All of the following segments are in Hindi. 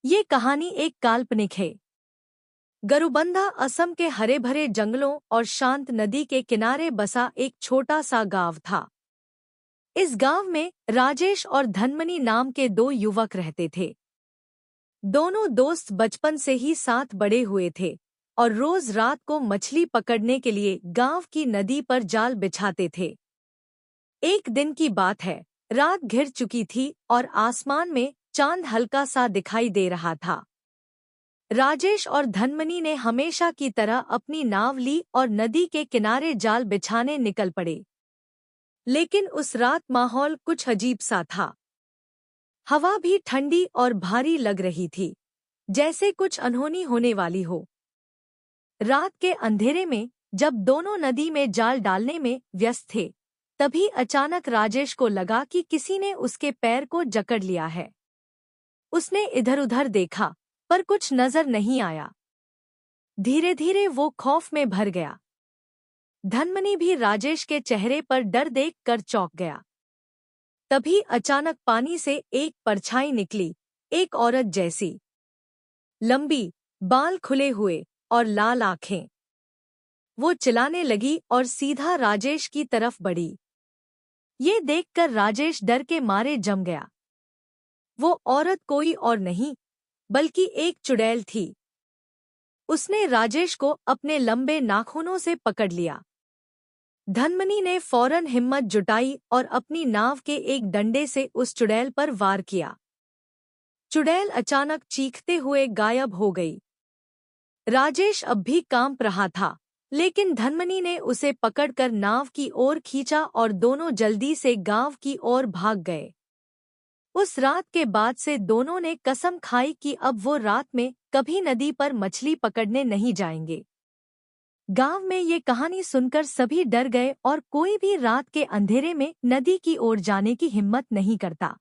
ये कहानी एक काल्पनिक है। गरुबंधा असम के हरे भरे जंगलों और शांत नदी के किनारे बसा एक छोटा सा गांव था। इस गांव में राजेश और धनमनी नाम के दो युवक रहते थे। दोनों दोस्त बचपन से ही साथ बड़े हुए थे और रोज रात को मछली पकड़ने के लिए गांव की नदी पर जाल बिछाते थे। एक दिन की बात है, रात घिर चुकी थी और आसमान में चांद हल्का सा दिखाई दे रहा था। राजेश और धनमनी ने हमेशा की तरह अपनी नाव ली और नदी के किनारे जाल बिछाने निकल पड़े। लेकिन उस रात माहौल कुछ अजीब सा था। हवा भी ठंडी और भारी लग रही थी, जैसे कुछ अनहोनी होने वाली हो। रात के अंधेरे में जब दोनों नदी में जाल डालने में व्यस्त थे, तभी अचानक राजेश को लगा कि किसी ने उसके पैर को जकड़ लिया है। उसने इधर-उधर देखा, पर कुछ नजर नहीं आया। धीरे धीरे वो खौफ में भर गया। धनमनी भी राजेश के चेहरे पर डर देख कर चौंक गया। तभी अचानक पानी से एक परछाई निकली, एक औरत जैसी, लंबी, बाल खुले हुए और लाल आंखें। वो चिल्लाने लगी और सीधा राजेश की तरफ बढ़ी। ये देखकर राजेश डर के मारे जम गया। वो औरत कोई और नहीं, बल्कि एक चुड़ैल थी। उसने राजेश को अपने लंबे नाखूनों से पकड़ लिया। धनमनी ने फौरन हिम्मत जुटाई और अपनी नाव के एक डंडे से उस चुड़ैल पर वार किया। चुड़ैल अचानक चीखते हुए गायब हो गई। राजेश अब भी कांप रहा था, लेकिन धनमनी ने उसे पकड़कर नाव की ओर खींचा और दोनों जल्दी से गांव की ओर भाग गए। उस रात के बाद से दोनों ने कसम खाई कि अब वो रात में कभी नदी पर मछली पकड़ने नहीं जाएंगे। गांव में ये कहानी सुनकर सभी डर गए और कोई भी रात के अंधेरे में नदी की ओर जाने की हिम्मत नहीं करता।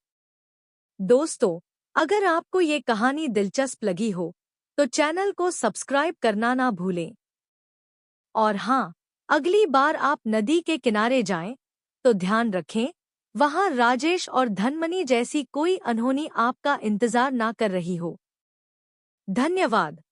दोस्तों, अगर आपको ये कहानी दिलचस्प लगी हो, तो चैनल को सब्सक्राइब करना ना भूलें। और हाँ, अगली बार आप नदी के किनारे जाएं, तो ध्यान रखें, वहां राजेश और धनमनी जैसी कोई अनहोनी आपका इंतजार ना कर रही हो। धन्यवाद।